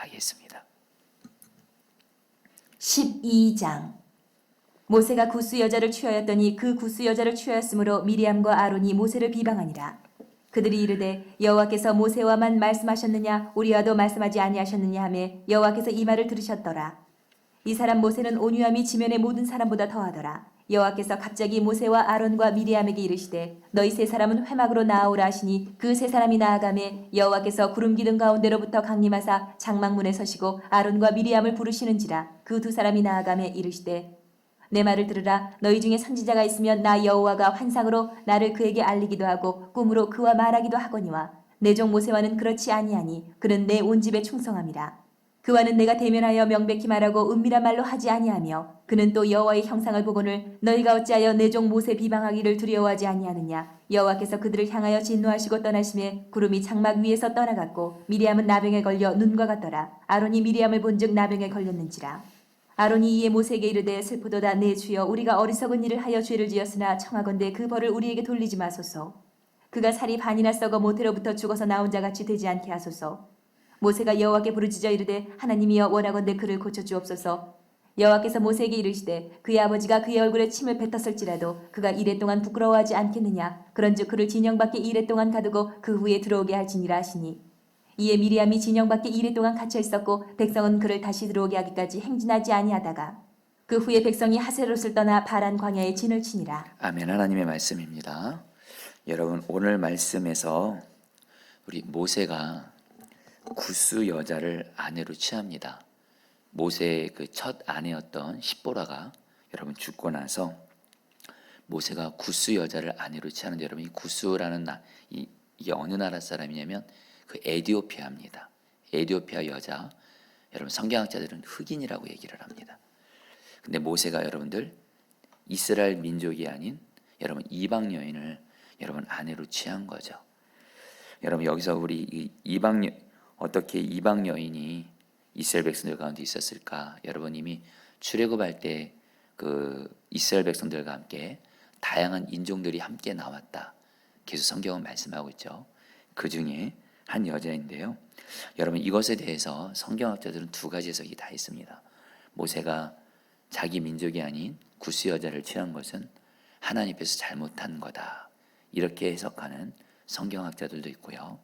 하겠습니다. 12장. 모세가 구스 여자를 취하였더니 그 구스 여자를 취하였으므로 미리암과 아론이 모세를 비방하니라. 그들이 이르되 여호와께서 모세와만 말씀하셨느냐 우리와도 말씀하지 아니하셨느냐 하며 여호와께서 이 말을 들으셨더라. 이 사람 모세는 온유함이 지면의 모든 사람보다 더하더라. 여호와께서 갑자기 모세와 아론과 미리암에게 이르시되 너희 세 사람은 회막으로 나아오라 하시니 그 세 사람이 나아가매 여호와께서 구름 기둥 가운데로부터 강림하사 장막문에 서시고 아론과 미리암을 부르시는지라. 그 두 사람이 나아가매 이르시되 내 말을 들으라. 너희 중에 선지자가 있으면 나 여호와가 환상으로 나를 그에게 알리기도 하고 꿈으로 그와 말하기도 하거니와 내 종 모세와는 그렇지 아니하니 그는 내 온 집에 충성함이라. 그와는 내가 대면하여 명백히 말하고 은밀한 말로 하지 아니하며 그는 또 여호와의 형상을 보거늘 너희가 어찌하여 내 종 모세 비방하기를 두려워하지 아니하느냐. 여호와께서 그들을 향하여 진노하시고 떠나심에 구름이 장막 위에서 떠나갔고 미리암은 나병에 걸려 눈과 같더라. 아론이 미리암을 본즉 나병에 걸렸는지라. 아론이 이에 모세에게 이르되 슬프도다 내 주여 우리가 어리석은 일을 하여 죄를 지었으나 청하건대 그 벌을 우리에게 돌리지 마소서. 그가 살이 반이나 썩어 모태로부터 죽어서 나온 자같이 되지 않게 하소서. 모세가 여호와께 부르짖어 이르되 하나님이여 원하건대 그를 고쳐 주옵소서. 여호와께서 모세에게 이르시되 그의 아버지가 그의 얼굴에 침을 뱉었을지라도 그가 이레 동안 부끄러워하지 않겠느냐. 그런즉 그를 진영 밖에 이레 동안 가두고 그 후에 들어오게 할지니라 하시니 이에 미리암이 진영 밖에 이레 동안 갇혀 있었고 백성은 그를 다시 들어오게 하기까지 행진하지 아니하다가 그 후에 백성이 하세롯을 떠나 바란 광야에 진을 치니라. 아멘. 하나님의 말씀입니다. 여러분 오늘 말씀에서 우리 모세가 구스 여자를 아내로 취합니다. 모세의 그 첫 아내였던 십보라가 여러분 죽고 나서 모세가 구스 여자를 아내로 취하는데 여러분 이 구스라는 이게 어느 나라 사람이냐면 그 에디오피아입니다. 에디오피아 여자. 여러분 성경학자들은 흑인이라고 얘기를 합니다. 근데 모세가 여러분들 이스라엘 민족이 아닌 여러분 이방 여인을 여러분 아내로 취한 거죠. 여러분 여기서 우리 어떻게 이방 여인이 이스라엘 백성들 가운데 있었을까? 여러분 이미 출애굽할 때 그 이스라엘 백성들과 함께 다양한 인종들이 함께 나왔다. 계속 성경은 말씀하고 있죠. 그 중에 한 여자인데요. 여러분 이것에 대해서 성경학자들은 두 가지 해석이 다 있습니다. 모세가 자기 민족이 아닌 구스 여자를 취한 것은 하나님 앞에서 잘못한 거다. 이렇게 해석하는 성경학자들도 있고요.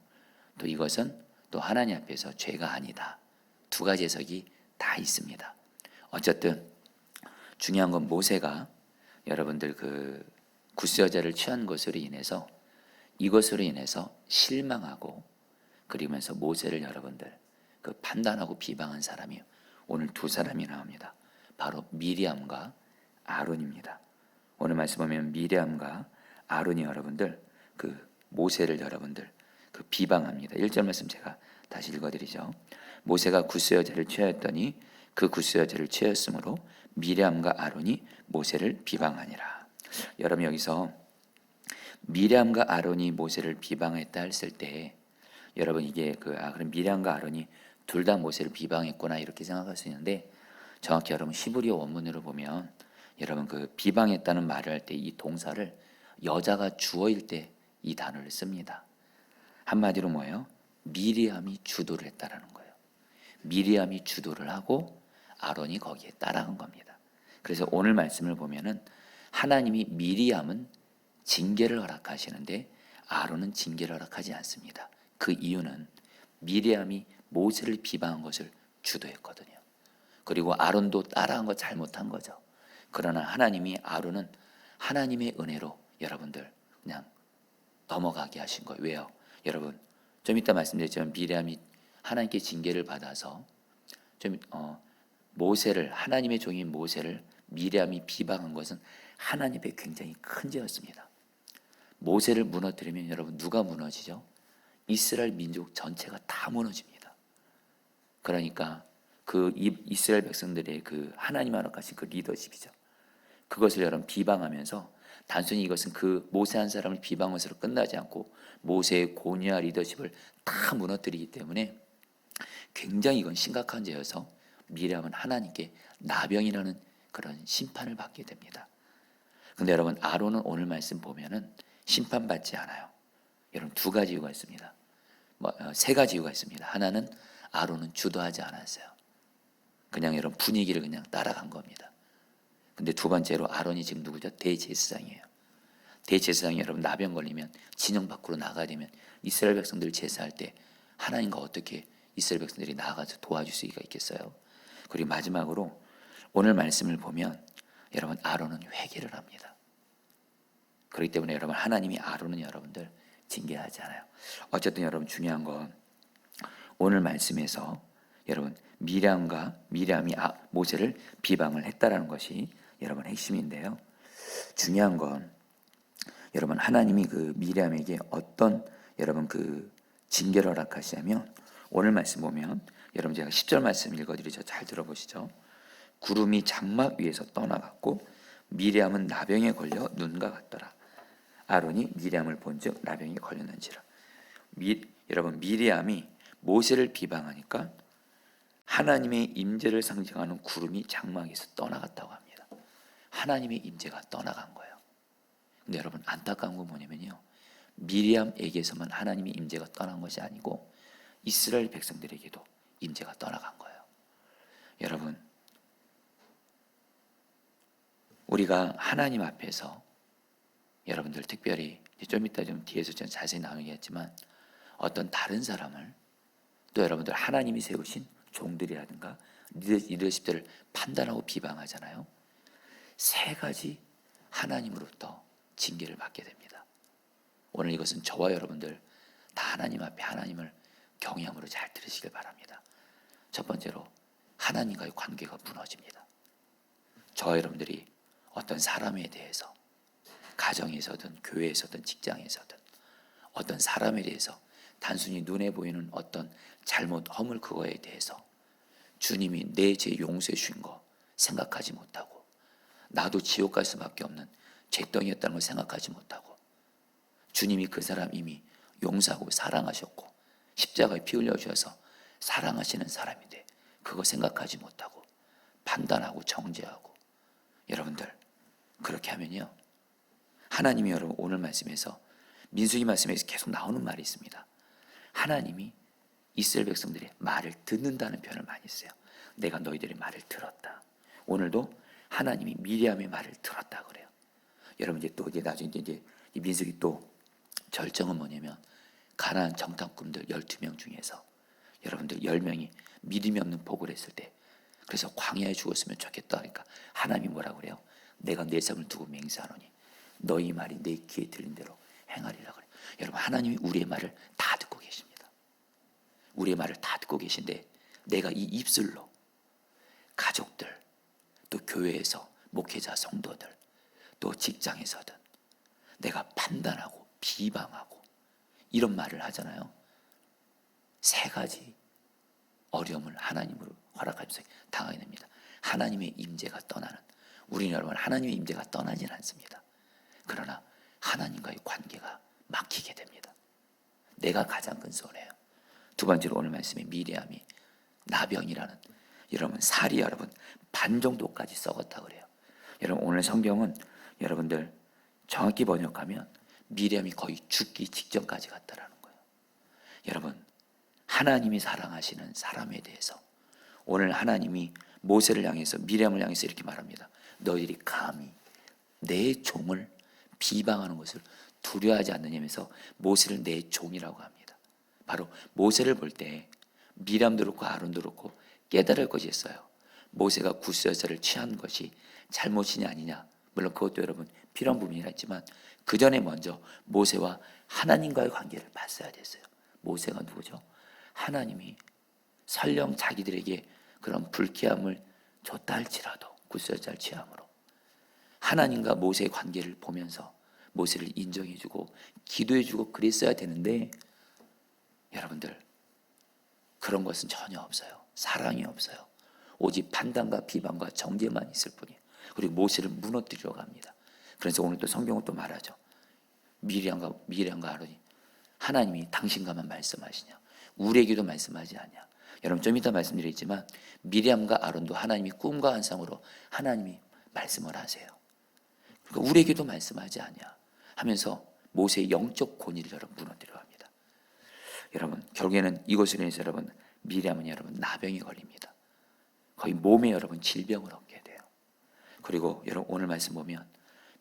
또 이것은 또 하나님 앞에서 죄가 아니다. 두 가지 해석이 다 있습니다. 어쨌든 중요한 건 모세가 여러분들 그 구스 여자를 취한 것으로 인해서 이것으로 인해서 실망하고 그러면서 모세를 여러분들 그 판단하고 비방한 사람이 오늘 두 사람이 나옵니다. 바로 미리암과 아론입니다. 오늘 말씀 보면 미리암과 아론이 여러분들 그 모세를 여러분들 그 비방합니다. 1절 말씀 제가 다시 읽어드리죠. 모세가 구스 여자를 취하였더니 그 구스 여자를 취하였으므로 미리암과 아론이 모세를 비방하니라. 여러분 여기서 미리암과 아론이 모세를 비방했다 했을 때 여러분 이게 그럼 미리암과 아론이 둘 다 모세를 비방했구나 이렇게 생각할 수 있는데 정확히 여러분 히브리어 원문으로 보면 여러분 그 비방했다는 말을 할 때 이 동사를 여자가 주어일 때 이 단어를 씁니다. 한마디로 뭐예요? 미리암이 주도를 했다라는 거예요. 미리암이 주도를 하고 아론이 거기에 따라간 겁니다. 그래서 오늘 말씀을 보면은 하나님이 미리암은 징계를 허락하시는데 아론은 징계를 허락하지 않습니다. 그 이유는 미리암이 모세를 비방한 것을 주도했거든요. 그리고 아론도 따라한 거 잘못한 거죠. 그러나 하나님이 아론은 하나님의 은혜로 여러분들 그냥 넘어가게 하신 거예요. 왜요? 여러분 좀 이따 말씀드렸지만 미리암이 하나님께 징계를 받아서 모세를 하나님의 종인 모세를 미리암이 비방한 것은 하나님의 굉장히 큰 죄였습니다. 모세를 무너뜨리면 여러분 누가 무너지죠? 이스라엘 민족 전체가 다 무너집니다. 그러니까 그 이스라엘 백성들의 그 하나님 허락하신 그 리더십이죠. 그것을 여러분 비방하면서 단순히 이것은 그 모세 한 사람을 비방함으로 끝나지 않고 모세의 고뇌와 리더십을 다 무너뜨리기 때문에 굉장히 이건 심각한 죄여서 미리암은 하나님께 나병이라는 그런 심판을 받게 됩니다. 근데 여러분 아론은 오늘 말씀 보면은 심판받지 않아요. 여러분 두 가지 이유가 있습니다. 세 가지 이유가 있습니다. 하나는 아론은 주도하지 않았어요. 그냥 이런 분위기를 그냥 따라간 겁니다. 근데 두 번째로 아론이 지금 누구죠? 대제사장이에요. 대제사장이 여러분 나병 걸리면 진영 밖으로 나가야 되면 이스라엘 백성들 제사할 때 하나님과 어떻게 이스라엘 백성들이 나가서 도와줄 수가 있겠어요? 그리고 마지막으로 오늘 말씀을 보면 여러분 아론은 회개를 합니다. 그렇기 때문에 여러분 하나님이 아론은 여러분들 징계하지 않아요. 어쨌든 여러분 중요한 건 오늘 말씀에서 여러분 미리암이 모세를 비방을 했다라는 것이 여러분 핵심인데요. 중요한 건 여러분 하나님이 그 미리암에게 어떤 여러분 그 징계를 허락하시냐면 오늘 말씀 보면 여러분 제가 10절 말씀 읽어드리죠. 잘 들어보시죠. 구름이 장막 위에서 떠나갔고 미리암은 나병에 걸려 눈과 같더라. 아론이 미리암을 본즉 나병이 걸렸는지라. 여러분 미리암이 모세를 비방하니까 하나님의 임재를 상징하는 구름이 장막에서 떠나갔다고 합니다. 하나님의 임재가 떠나간 거예요. 근데 여러분 안타까운 건 뭐냐면요. 미리암에게서만 하나님의 임재가 떠난 것이 아니고 이스라엘 백성들에게도 임재가 떠나간 거예요. 여러분 우리가 하나님 앞에서 여러분들 특별히 좀 이따 좀 뒤에서 좀 자세히 나누겠지만 어떤 다른 사람을 또 여러분들 하나님이 세우신 종들이라든가 리더십들을 판단하고 비방하잖아요. 세 가지 하나님으로부터 징계를 받게 됩니다. 오늘 이것은 저와 여러분들 다 하나님 앞에 하나님을 경외함으로 잘 들으시길 바랍니다. 첫 번째로 하나님과의 관계가 무너집니다. 저와 여러분들이 어떤 사람에 대해서 가정에서든 교회에서든 직장에서든 어떤 사람에 대해서 단순히 눈에 보이는 어떤 잘못 허물 그거에 대해서 주님이 내 죄 용서해 주신 거 생각하지 못하고 나도 지옥 갈 수밖에 없는 죄덩이였다는 걸 생각하지 못하고 주님이 그 사람 이미 용서하고 사랑하셨고 십자가에 피 흘려 주셔서 사랑하시는 사람인데 그거 생각하지 못하고 판단하고 정죄하고 여러분들 그렇게 하면요 하나님이 여러분 오늘 말씀에서 민수기 말씀에서 계속 나오는 말이 있습니다. 하나님이 이스라엘 백성들의 말을 듣는다는 표현을 많이 써요. 내가 너희들의 말을 들었다. 오늘도 하나님이 미리암의 말을 들었다 그래요. 여러분 이제 또 이제 나중에 이제 이 민수기 또 절정은 뭐냐면 가나안 정탐꾼들 12명 중에서 여러분들 10명이 믿음이 없는 복을 했을 때 그래서 광야에 죽었으면 좋겠다 하니까 하나님이 뭐라고 그래요? 내가 내 삶을 두고 맹세하노니 너희 말이 내 귀에 들린 대로 행하리라 그래요. 여러분 하나님이 우리의 말을 다 듣고 계십니다. 우리의 말을 다 듣고 계신데 내가 이 입술로 가족들 또 교회에서 목회자 성도들 또 직장에서든 내가 판단하고 비방하고 이런 말을 하잖아요. 세 가지 어려움을 하나님으로 허락하면서 당하게 됩니다. 하나님의 임재가 떠나는 우리는 여러분 하나님의 임재가 떠나지는 않습니다. 그러나 하나님과의 관계가 막히게 됩니다. 내가 가장 큰 손해예요. 두 번째로 오늘 말씀에 미리암이 나병이라는 여러분 살이 여러분 반 정도까지 썩었다 그래요. 여러분 오늘 성경은 여러분들 정확히 번역하면 미리암이 거의 죽기 직전까지 갔다라는 거예요. 여러분 하나님이 사랑하시는 사람에 대해서 오늘 하나님이 모세를 향해서 미리암을 향해서 이렇게 말합니다. 너희들이 감히 내 종을 비방하는 것을 두려워하지 않느냐면서 모세를 내 종이라고 합니다. 바로 모세를 볼 때 미리암도 그렇고 아론도 그렇고 깨달을 것이 있어요. 모세가 구스여자를 취한 것이 잘못이냐 아니냐 물론 그것도 여러분 필요한 부분이라 했지만 그 전에 먼저 모세와 하나님과의 관계를 봤어야 됐어요. 모세가 누구죠? 하나님이 설령 자기들에게 그런 불쾌함을 줬다 할지라도 구스여자를 취함으로 하나님과 모세의 관계를 보면서 모세를 인정해주고 기도해주고 그랬어야 되는데 여러분들 그런 것은 전혀 없어요. 사랑이 없어요. 오직 판단과 비방과 정죄만 있을 뿐이에요. 그리고 모세를 무너뜨리려고 합니다. 그래서 오늘 또 성경은 또 말하죠. 미리암과 아론이 하나님이 당신과만 말씀하시냐 우리에게도 말씀하지 않냐. 여러분 좀 이따 말씀드리겠지만 미리암과 아론도 하나님이 꿈과 환상으로 하나님이 말씀을 하세요. 그러니까 우리에게도 말씀하지 않냐 하면서 모세의 영적 권위를 여러분 무너뜨려 합니다. 여러분 결국에는 이것으로 인해서 여러분 미리암은 여러분 나병이 걸립니다. 거의 몸에 여러분 질병을 얻게 돼요. 그리고 여러분 오늘 말씀 보면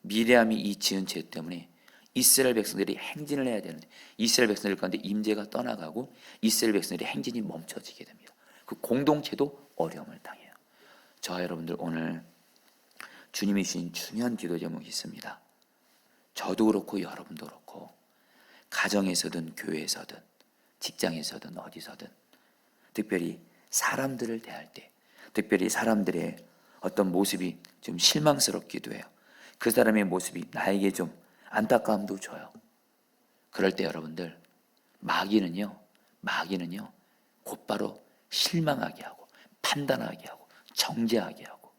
미리암이 이 지은 죄 때문에 이스라엘 백성들이 행진을 해야 되는데 이스라엘 백성들 가운데 임재가 떠나가고 이스라엘 백성들의 행진이 멈춰지게 됩니다. 그 공동체도 어려움을 당해요. 저와 여러분들 오늘 주님이 주신 중요한 기도 제목이 있습니다. 저도 그렇고 여러분도 그렇고 가정에서든 교회에서든 직장에서든 어디서든 특별히 사람들을 대할 때 특별히 사람들의 어떤 모습이 좀 실망스럽기도 해요. 그 사람의 모습이 나에게 좀 안타까움도 줘요. 그럴 때 여러분들 마귀는요 곧바로 실망하게 하고 판단하게 하고 정죄하게 하고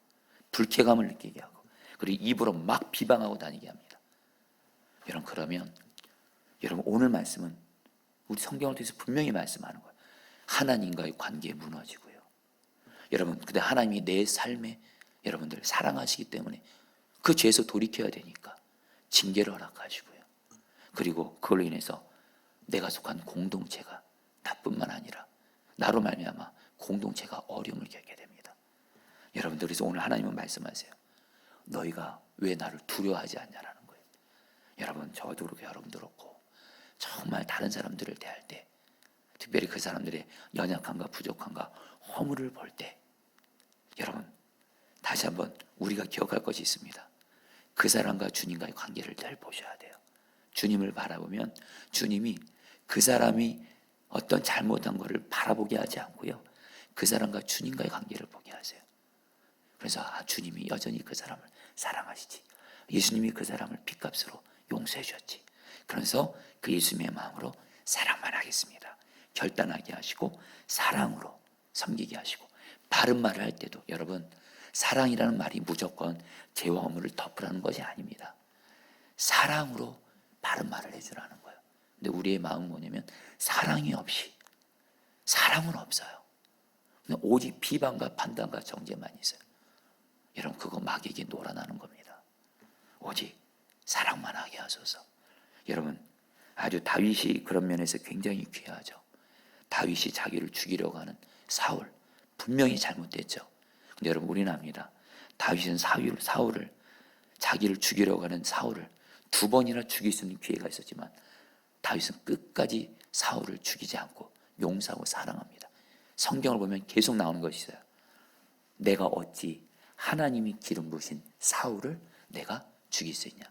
불쾌감을 느끼게 하고 그리고 입으로 막 비방하고 다니게 합니다. 여러분 그러면 여러분 오늘 말씀은 우리 성경을 통해서 분명히 말씀하는 거예요. 하나님과의 관계 무너지고요. 여러분 근데 하나님이 내 삶에 여러분들 사랑하시기 때문에 그 죄에서 돌이켜야 되니까 징계를 허락하시고요. 그리고 그걸로 인해서 내가 속한 공동체가 나뿐만 아니라 나로 말미암아 공동체가 어려움을 겪게 됩니다. 여러분들 그래서 오늘 하나님은 말씀하세요. 너희가 왜 나를 두려워하지 않냐라는 거예요. 여러분 저도 그렇고 여러분도 그렇고 정말 다른 사람들을 대할 때 특별히 그 사람들의 연약함과 부족함과 허물을 볼 때 여러분 다시 한번 우리가 기억할 것이 있습니다. 그 사람과 주님과의 관계를 잘 보셔야 돼요. 주님을 바라보면 주님이 그 사람이 어떤 잘못한 것을 바라보게 하지 않고요. 그 사람과 주님과의 관계를 보게 하세요. 그래서 주님이 여전히 그 사람을 사랑하시지. 예수님이 그 사람을 핏값으로 용서해 주셨지. 그래서 그 예수님의 마음으로 사랑만 하겠습니다. 결단하게 하시고 사랑으로 섬기게 하시고 바른 말을 할 때도 여러분 사랑이라는 말이 무조건 죄와 허물을 덮으라는 것이 아닙니다. 사랑으로 바른 말을 해주라는 거예요. 근데 우리의 마음은 뭐냐면 사랑이 없이 사랑은 없어요. 오직 비방과 판단과 정죄만 있어요. 여러분 그거 마귀에게 놀아나는 겁니다. 오직 사랑만 하게 하소서. 여러분 아주 다윗이 그런 면에서 굉장히 귀하죠. 다윗이 자기를 죽이려고 하는 사울 분명히 잘못됐죠. 근데 여러분 우리는 압니다. 다윗은 사울을 자기를 죽이려고 하는 사울을 2번이나 죽일 수 있는 기회가 있었지만 다윗은 끝까지 사울을 죽이지 않고 용서하고 사랑합니다. 성경을 보면 계속 나오는 것이 있어요. 내가 어찌 하나님이 기름 부으신 사울을 내가 죽일 수 있냐.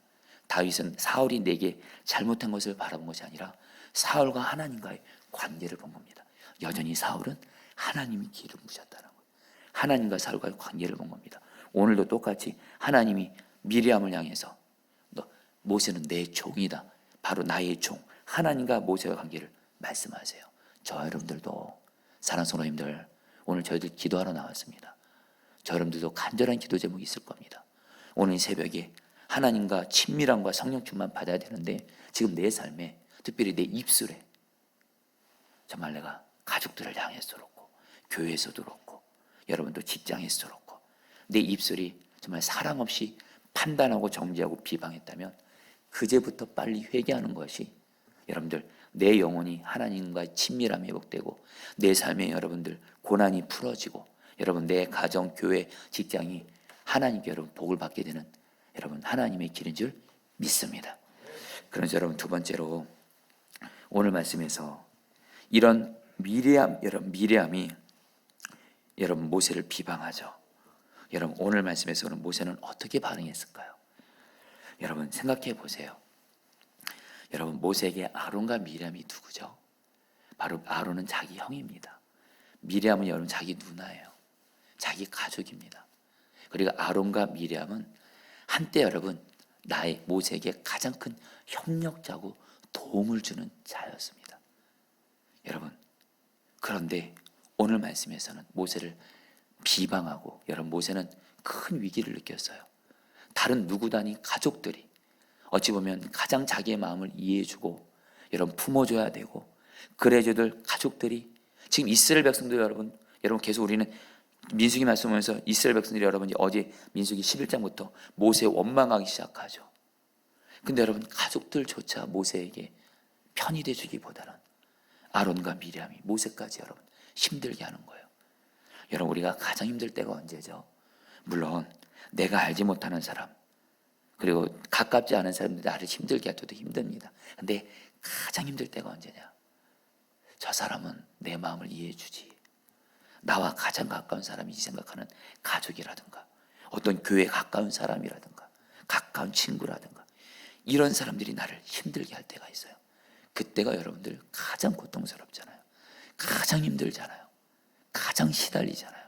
다윗은 사울이 내게 잘못한 것을 바라본 것이 아니라 사울과 하나님과의 관계를 본 겁니다. 여전히 사울은 하나님이 기름 부으셨다는 거예요. 하나님과 사울과의 관계를 본 겁니다. 오늘도 똑같이 하나님이 미리암을 향해서 너 모세는 내 종이다. 바로 나의 종. 하나님과 모세와 관계를 말씀하세요. 저 여러분들도 사랑하는 성도님들 오늘 저희들 기도하러 나왔습니다. 저 여러분들도 간절한 기도 제목이 있을 겁니다. 오늘 새벽에 하나님과 친밀함과 성령 충만 받아야 되는데 지금 내 삶에 특별히 내 입술에 정말 내가 가족들을 향해서도 그렇고 교회에서도 그렇고 여러분도 직장에서도 그렇고 내 입술이 정말 사랑 없이 판단하고 정죄하고 비방했다면 그제부터 빨리 회개하는 것이 여러분들 내 영혼이 하나님과 친밀함이 회복되고 내 삶에 여러분들 고난이 풀어지고 여러분 내 가정, 교회, 직장이 하나님께 여러분 복을 받게 되는 여러분 하나님의 길인 줄 믿습니다. 그래서 여러분 두 번째로 오늘 말씀에서 이런 미리암이 여러분 모세를 비방하죠. 여러분 오늘 말씀에서는 모세는 어떻게 반응했을까요? 여러분 생각해 보세요. 여러분 모세에게 아론과 미리암이 누구죠? 바로 아론은 자기 형입니다. 미리암은 여러분 자기 누나예요. 자기 가족입니다. 그리고 아론과 미리암은 한때 여러분 나의 모세에게 가장 큰 협력자고 도움을 주는 자였습니다. 여러분 그런데 오늘 말씀에서는 모세를 비방하고 여러분 모세는 큰 위기를 느꼈어요. 다른 누구도 아닌 가족들이 어찌 보면 가장 자기의 마음을 이해해주고 여러분 품어줘야 되고 그래줘들 가족들이 지금 이스라엘 백성들 여러분 계속 우리는 민수기 말씀하면서 이스라엘 백성들이 여러분 어제 민수기 11장부터 모세 원망하기 시작하죠. 근데 여러분 가족들조차 모세에게 편히 돼주기보다는 아론과 미리암이 모세까지 여러분 힘들게 하는 거예요. 여러분, 우리가 가장 힘들 때가 언제죠? 물론 내가 알지 못하는 사람, 그리고 가깝지 않은 사람들이 나를 힘들게 할 때도 힘듭니다. 근데 가장 힘들 때가 언제냐? 저 사람은 내 마음을 이해해 주지. 나와 가장 가까운 사람이지 생각하는 가족이라든가, 어떤 교회에 가까운 사람이라든가, 가까운 친구라든가, 이런 사람들이 나를 힘들게 할 때가 있어요. 그때가 여러분들 가장 고통스럽잖아요. 가장 힘들잖아요. 가장 시달리잖아요.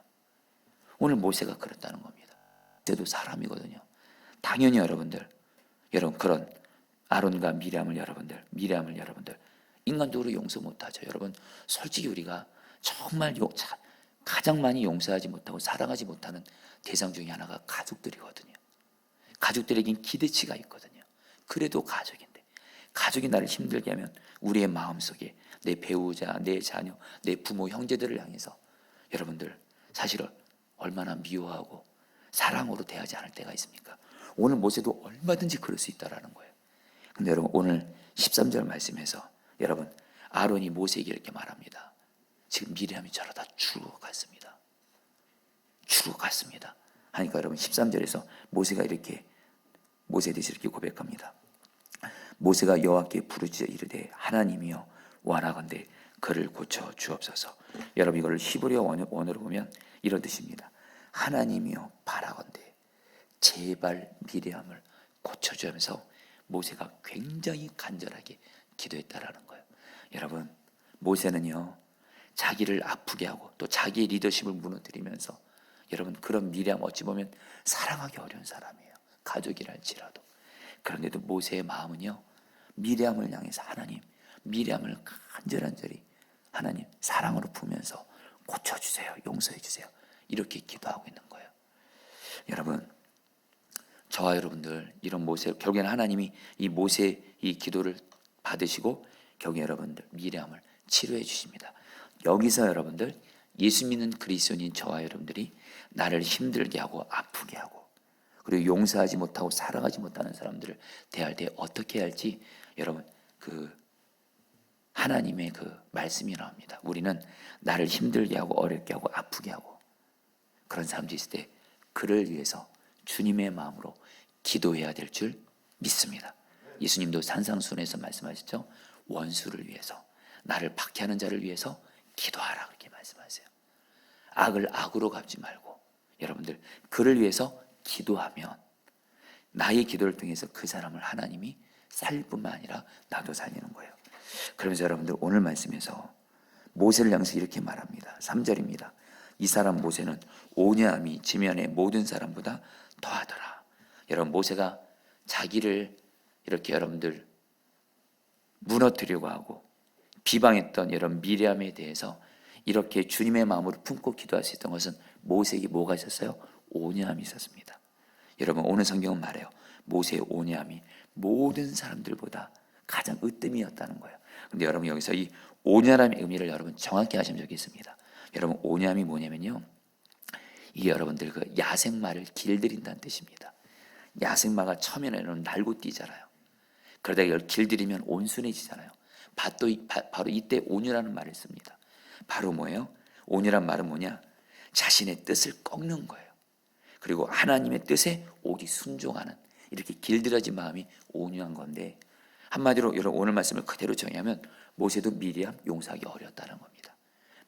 오늘 모세가 그랬다는 겁니다. 모세도 사람이거든요. 당연히 여러분 그런 아론과 미리암을 여러분들 인간적으로 용서 못하죠. 여러분, 솔직히 우리가 정말 가장 많이 용서하지 못하고 사랑하지 못하는 대상 중에 하나가 가족들이거든요. 가족들에겐 기대치가 있거든요. 그래도 가족이 나를 힘들게 하면 우리의 마음속에 내 배우자, 내 자녀, 내 부모, 형제들을 향해서 여러분들 사실은 얼마나 미워하고 사랑으로 대하지 않을 때가 있습니까? 오늘 모세도 얼마든지 그럴 수 있다라는 거예요. 근데 여러분, 오늘 13절 말씀에서 여러분, 아론이 모세에게 이렇게 말합니다. 지금 미리암이 저러다 죽어갔습니다. 하니까 여러분, 13절에서 모세에 대해서 이렇게 고백합니다. 모세가 여호와께 부르짖어 이르되 하나님이여 원하건대 그를 고쳐 주옵소서. 여러분, 이걸 히브리어 원어로 보면 이런 뜻입니다. 하나님이여 바라건대 제발 미리암을 고쳐주면서 모세가 굉장히 간절하게 기도했다라는 거예요. 여러분, 모세는요 자기를 아프게 하고 또 자기의 리더십을 무너뜨리면서 여러분, 그런 미리암 어찌 보면 사랑하기 어려운 사람이에요. 가족이랄지라도. 그런데도 모세의 마음은요 미리암을 향해서 하나님, 미리암을 간절히 하나님 사랑으로 품으면서 고쳐주세요, 용서해주세요, 이렇게 기도하고 있는 거예요. 여러분, 저와 여러분들 이런 모세, 결국에는 하나님이 이 모세 이 기도를 받으시고 결국에 여러분들 미리암을 치료해 주십니다. 여기서 여러분들 예수 믿는 그리스도인인 저와 여러분들이 나를 힘들게 하고 아프게 하고 그리고 용서하지 못하고 사랑하지 못하는 사람들을 대할 때 어떻게 할지 여러분, 그 하나님의 그 말씀이 나옵니다. 우리는 나를 힘들게 하고 어렵게 하고 아프게 하고 그런 사람들이 있을 때 그를 위해서 주님의 마음으로 기도해야 될 줄 믿습니다. 예수님도 산상수훈에서 말씀하셨죠. 원수를 위해서, 나를 박해하는 자를 위해서 기도하라, 그렇게 말씀하세요. 악을 악으로 갚지 말고 여러분들 그를 위해서 기도하면 나의 기도를 통해서 그 사람을 하나님이 살릴 뿐만 아니라 나도 살리는 거예요. 그러면서 여러분들 오늘 말씀에서 모세를 향해서 이렇게 말합니다. 3절입니다. 이 사람 모세는 온유함이 지면의 모든 사람보다 더하더라. 여러분, 모세가 자기를 이렇게 여러분들 무너뜨리려고 하고 비방했던 여러분 미리암에 대해서 이렇게 주님의 마음으로 품고 기도할 수 있던 것은 모세에게 뭐가 있었어요? 온유함이 있었습니다. 여러분, 오늘 성경은 말해요. 모세의 온유함이 모든 사람들보다 가장 으뜸이었다는 거예요. 근데 여러분, 여기서 이 온유함의 의미를 여러분 정확히 하신 적이 있습니다. 여러분, 온유함이 뭐냐면요, 이게 여러분들 그 야생마를 길들인다는 뜻입니다. 야생마가 처음에는 날고 뛰잖아요. 그러다가 이걸 길들이면 온순해지잖아요. 바로 이때 온유라는 말을 씁니다. 바로 뭐예요? 온유란 말은 뭐냐? 자신의 뜻을 꺾는 거예요. 그리고 하나님의 뜻에 오직 순종하는, 이렇게 길들여진 마음이 온유한 건데, 한마디로 여러분 오늘 말씀을 그대로 정의하면 모세도 미리암 용서하기 어려웠다는 겁니다.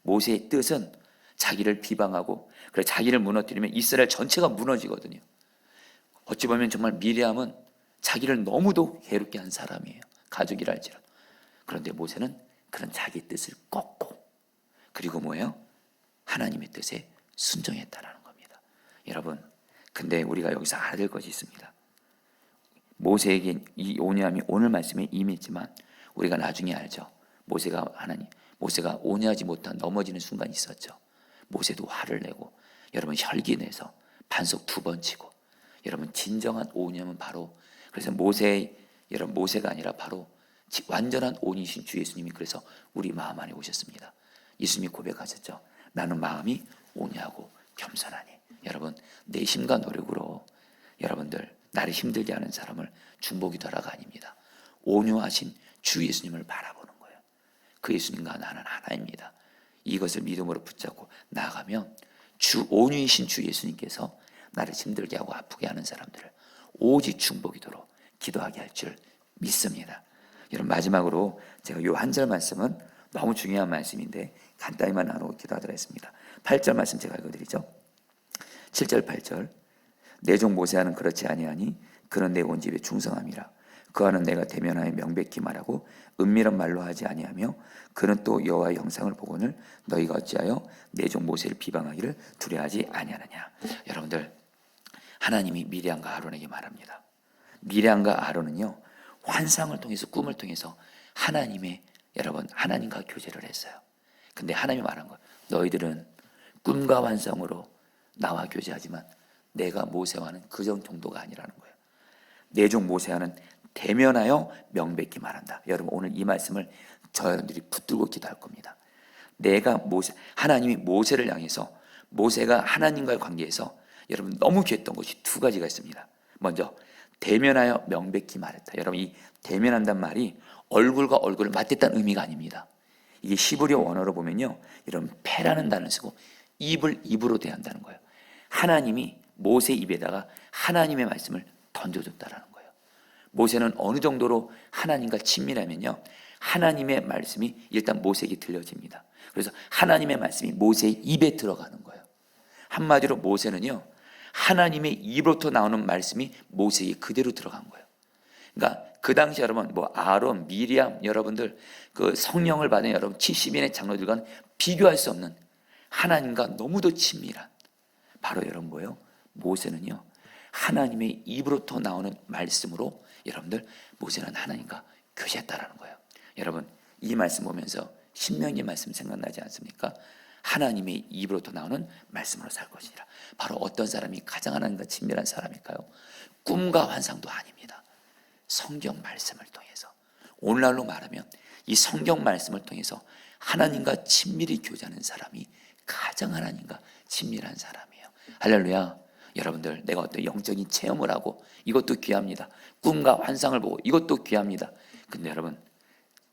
모세의 뜻은 자기를 비방하고 그래 자기를 무너뜨리면 이스라엘 전체가 무너지거든요. 어찌 보면 정말 미리암은 자기를 너무도 괴롭게 한 사람이에요. 가족이랄지라도. 그런데 모세는 그런 자기 뜻을 꺾고 그리고 뭐예요? 하나님의 뜻에 순종했다라는 겁니다. 여러분, 근데 우리가 여기서 알아야 될 것이 있습니다. 모세에게 이 온유함이 오늘 말씀에 임했지만 우리가 나중에 알죠. 모세가 온유하지 못한 넘어지는 순간이 있었죠. 모세도 화를 내고 여러분 혈기 내서 반석 2번 치고 여러분 진정한 온유함은 바로 그래서 모세가 아니라 바로 완전한 온유이신 주 예수님이 그래서 우리 마음 안에 오셨습니다. 예수님이 고백하셨죠. 나는 마음이 온유하고 겸손하니. 여러분, 내 힘과 노력으로 여러분들 나를 힘들게 하는 사람을 중보기도하라가 아닙니다. 온유하신 주 예수님을 바라보는 거예요. 그 예수님과 나는 하나입니다. 이것을 믿음으로 붙잡고 나아가면 주 온유이신 주 예수님께서 나를 힘들게 하고 아프게 하는 사람들을 오직 중보기도로 기도하게 할 줄 믿습니다. 여러분, 마지막으로 제가 요 한 절 말씀은 너무 중요한 말씀인데 간단히만 나누고 기도하도록 했습니다. 8절 말씀 제가 읽어드리죠. 7절 8절. 내 종 모세하는 그렇지 아니하니 그는 내 온 집에 충성함이라. 그와는 내가 대면하여 명백히 말하고 은밀한 말로 하지 아니하며 그는 또 여호와의 형상을 보거늘 너희가 어찌하여 내 종 모세를 비방하기를 두려워하지 아니하느냐. 여러분들, 하나님이 미리암과 아론에게 말합니다. 미리암과 아론은요, 환상을 통해서, 꿈을 통해서 하나님과 교제를 했어요. 근데 하나님이 말한 거예요. 너희들은 꿈과 환상으로 나와 교제하지만 내가 모세와는 그 정도가 아니라는 거예요. 내 종 모세와는 대면하여 명백히 말한다. 여러분, 오늘 이 말씀을 저희들이 붙들고 기도할 겁니다. 하나님이 모세를 향해서, 모세가 하나님과의 관계에서 여러분 너무 귀했던 것이 두 가지가 있습니다. 먼저 대면하여 명백히 말했다. 여러분, 이 대면한다는 말이 얼굴과 얼굴을 맞댔다는 의미가 아닙니다. 이게 히브리어 원어로 보면요, 여러분 패라는 단어를 쓰고 입을 입으로 대한다는 거예요. 하나님이 모세 입에다가 하나님의 말씀을 던져줬다라는 거예요. 모세는 어느 정도로 하나님과 친밀하면요, 하나님의 말씀이 일단 모세에게 들려집니다. 그래서 하나님의 말씀이 모세의 입에 들어가는 거예요. 한마디로 모세는요, 하나님의 입으로부터 나오는 말씀이 모세에게 그대로 들어간 거예요. 그러니까 그 당시 여러분, 아론, 미리암, 여러분들 그 성령을 받은 여러분 70인의 장로들과는 비교할 수 없는 하나님과 너무도 친밀한, 바로 여러분 뭐예요? 모세는요, 하나님의 입으로부터 나오는 말씀으로 여러분들 모세는 하나님과 교제했다라는 거예요. 여러분, 이 말씀 보면서 신명기 말씀 생각나지 않습니까? 하나님의 입으로부터 나오는 말씀으로 살 것이라. 바로 어떤 사람이 가장 하나님과 친밀한 사람일까요? 꿈과 환상도 아닙니다. 성경 말씀을 통해서, 오늘날로 말하면 이 성경 말씀을 통해서 하나님과 친밀히 교제하는 사람이 가장 하나님과 친밀한 사람이에요. 할렐루야. 여러분들, 내가 어떤 영적인 체험을 하고 이것도 귀합니다. 꿈과 환상을 보고 이것도 귀합니다. 근데 여러분,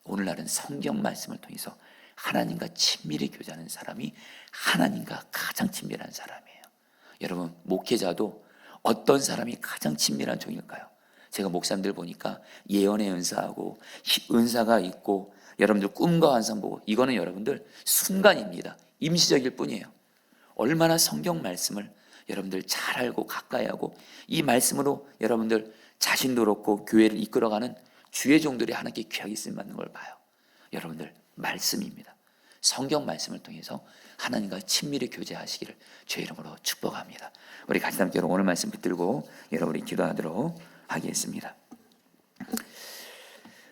오늘날은 성경 말씀을 통해서 하나님과 친밀히 교제하는 사람이 하나님과 가장 친밀한 사람이에요. 여러분, 목회자도 어떤 사람이 가장 친밀한 종일까요? 제가 목사님들 보니까 예언의 은사하고 은사가 있고 여러분들 꿈과 환상 보고, 이거는 여러분들 순간입니다. 임시적일 뿐이에요. 얼마나 성경 말씀을 여러분들 잘 알고 가까이 하고 이 말씀으로 여러분들 자신도 그렇고 교회를 이끌어가는 주의 종들이 하나님께 귀하게 쓰임받는 걸 봐요. 여러분들, 말씀입니다. 성경 말씀을 통해서 하나님과 친밀히 교제하시기를 주의 이름으로 축복합니다. 우리 같이 함께 오늘 말씀 붙들고 여러분이 기도하도록 하겠습니다.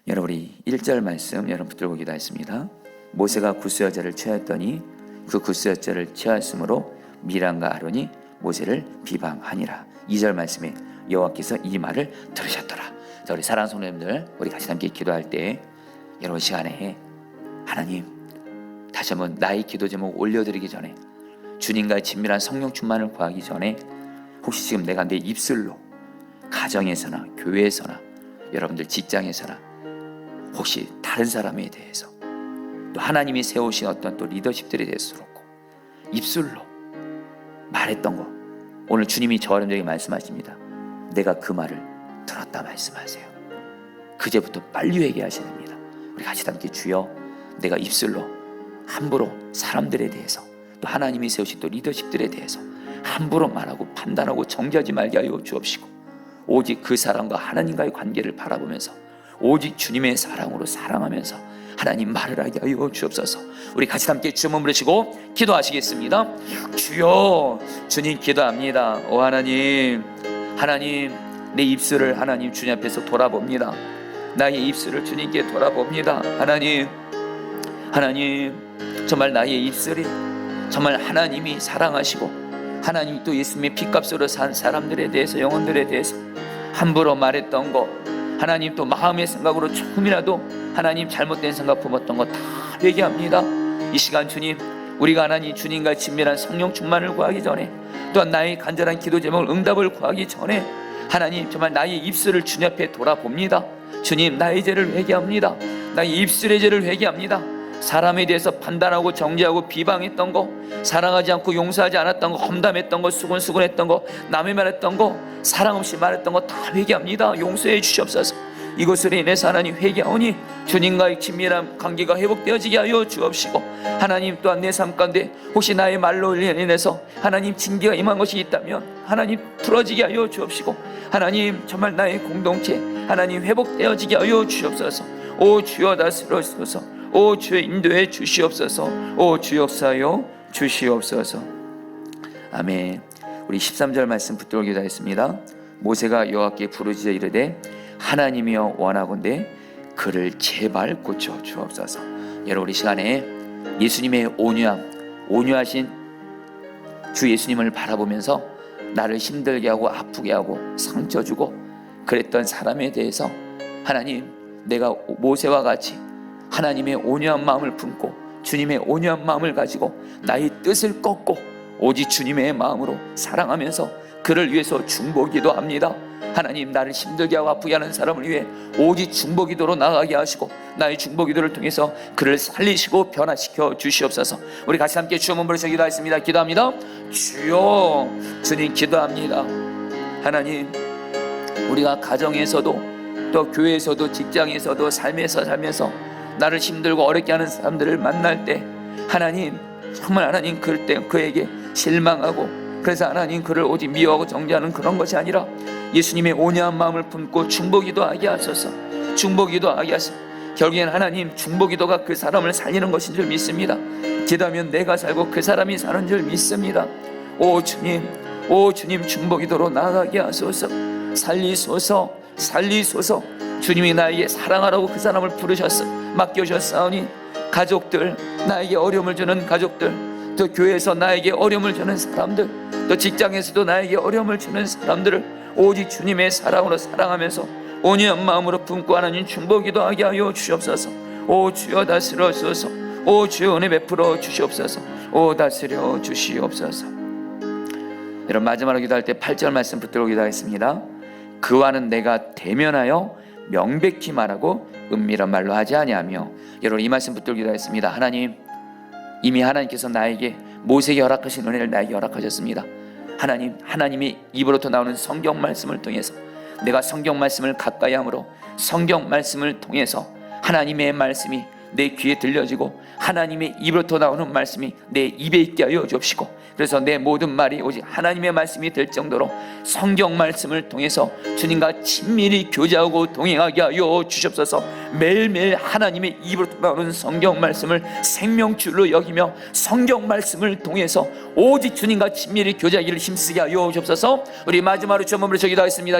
여러분, 우리 1절 말씀 여러분 붙들고 기도했습니다. 모세가 구스 여자를 취하였더니 그 구스 여자를 취하였으므로 미람과 아론이 모세를 비방하니라. 2절 말씀에 여호와께서 이 말을 들으셨더라. 자, 우리 사랑하는 성도님들, 우리 같이 함께 기도할 때 여러분 시간에 하나님, 다시 한번 나의 기도 제목 올려드리기 전에, 주님과의 친밀한 성령 충만을 구하기 전에, 혹시 지금 내가 내 입술로 가정에서나 교회에서나 여러분들 직장에서나 혹시 다른 사람에 대해서, 또 하나님이 세우신 어떤 또 리더십들에 대해서 그렇고 입술로 말했던 거, 오늘 주님이 저 여러분들에게 말씀하십니다. 내가 그 말을 들었다 말씀하세요. 그제부터 빨리 회개하셔야 됩니다. 우리 같이 함께, 주여, 내가 입술로 함부로 사람들에 대해서, 또 하나님이 세우신 또 리더십들에 대해서 함부로 말하고 판단하고 정죄하지 말게 하여 주옵시고, 오직 그 사람과 하나님과의 관계를 바라보면서 오직 주님의 사랑으로 사랑하면서 하나님 말을 하게 하여 주옵소서. 우리 같이 함께 주문 부르시고 기도하시겠습니다. 주여, 주님 기도합니다. 오 하나님, 내 입술을 하나님 주님 앞에서 돌아봅니다. 나의 입술을 주님께 돌아봅니다. 하나님, 정말 나의 입술이 정말 하나님이 사랑하시고 하나님 또 예수님의 피값으로 산 사람들에 대해서, 영혼들에 대해서 함부로 말했던 거, 하나님 또 마음의 생각으로 조금이라도 하나님 잘못된 생각 품었던 거 다 회개합니다. 이 시간 주님, 우리가 하나님 주님과 친밀한 성령 충만을 구하기 전에, 또한 나의 간절한 기도 제목을 응답을 구하기 전에 하나님 정말 나의 입술을 주님 앞에 돌아봅니다. 주님, 나의 죄를 회개합니다. 나의 입술의 죄를 회개합니다. 사람에 대해서 판단하고 정죄하고 비방했던 거, 사랑하지 않고 용서하지 않았던 거, 험담했던 거, 수군수군했던 거, 남의 말했던 거, 사랑 없이 말했던 거 다 회개합니다. 용서해 주시옵소서. 이것으로 인해서 하나님 회개하오니 주님과의 친밀한 관계가 회복되어지게 하여 주옵시고, 하나님 또한 내 삶 가운데 혹시 나의 말로 인해서 하나님 징계가 임한 것이 있다면 하나님 풀어지게 하여 주옵시고, 하나님 정말 나의 공동체 하나님 회복되어지게 하여 주옵소서. 오 주여 다스려주소서. 오 주여 인도해 주시옵소서. 오 주 역사하여 주시옵소서. 아멘. 우리 13절 말씀 붙들어 기도하겠습니다. 모세가 여호와께 부르짖어 이르되 하나님이여 원하건대 그를 제발 고쳐 주옵소서. 여러분, 이 시간에 예수님의 온유하신 주 예수님을 바라보면서 나를 힘들게 하고 아프게 하고 상처 주고 그랬던 사람에 대해서 하나님, 내가 모세와 같이 하나님의 온유한 마음을 품고 주님의 온유한 마음을 가지고 나의 뜻을 꺾고 오직 주님의 마음으로 사랑하면서 그를 위해서 중보기도 합니다. 하나님, 나를 힘들게 하고 아프게 하는 사람을 위해 오직 중보기도로 나가게 하시고 나의 중보기도를 통해서 그를 살리시고 변화시켜 주시옵소서. 우리 같이 함께 주여 몸 부르짖어 기도하겠습니다. 기도합니다. 주여, 주님 기도합니다. 하나님, 우리가 가정에서도 또 교회에서도 직장에서도 삶에서 살면서 나를 힘들고 어렵게 하는 사람들을 만날 때 하나님, 정말 하나님 그럴 때 그에게 실망하고 그래서 하나님 그를 오직 미워하고 정죄하는 그런 것이 아니라 예수님의 온유한 마음을 품고 중보기도하게 하소서. 중보기도하게 하소서. 결국엔 하나님 중보기도가 그 사람을 살리는 것인 줄 믿습니다. 기도하면 내가 살고 그 사람이 사는 줄 믿습니다. 오 주님 중보기도로 나아가게 하소서. 살리소서. 살리소서. 주님이 나에게 사랑하라고 그 사람을 부르셨어 맡겨주셨사오니 가족들, 나에게 어려움을 주는 가족들, 또 교회에서 나에게 어려움을 주는 사람들, 또 직장에서도 나에게 어려움을 주는 사람들을 오직 주님의 사랑으로 사랑하면서 온유한 마음으로 품고 하나님 중보기도하게 하여 주시옵소서. 오 주여 다스려주소서. 오 주여 은혜 베풀어 주시옵소서. 오 다스려 주시옵소서. 여러분, 마지막으로 기도할 때 8절 말씀 붙들고 기도하겠습니다. 그와는 내가 대면하여 명백히 말하고 은밀한 말로 하지 아니하며. 여러분, 이 말씀 붙들고 기도하겠습니다. 하나님, 이미 하나님께서 나에게 모세에게 허락하신 은혜를 나에게 허락하셨습니다. 하나님이 입으로부터 나오는 성경 말씀을 통해서 내가 성경 말씀을 가까이 함으로 성경 말씀을 통해서 하나님의 말씀이 내 귀에 들려지고 하나님의 입으로부터 나오는 말씀이 내 입에 있게 하여 주옵시고, 그래서 내 모든 말이 오직 하나님의 말씀이 될 정도로 성경 말씀을 통해서 주님과 친밀히 교제하고 동행하게 하여 주시옵소서. 매일매일 하나님의 입으로부터 나오는 성경 말씀을 생명줄로 여기며 성경 말씀을 통해서 오직 주님과 친밀히 교제하기를 힘쓰게 하여 주옵소서. 우리 마지막으로 주여 몸으로 기도하겠습니다.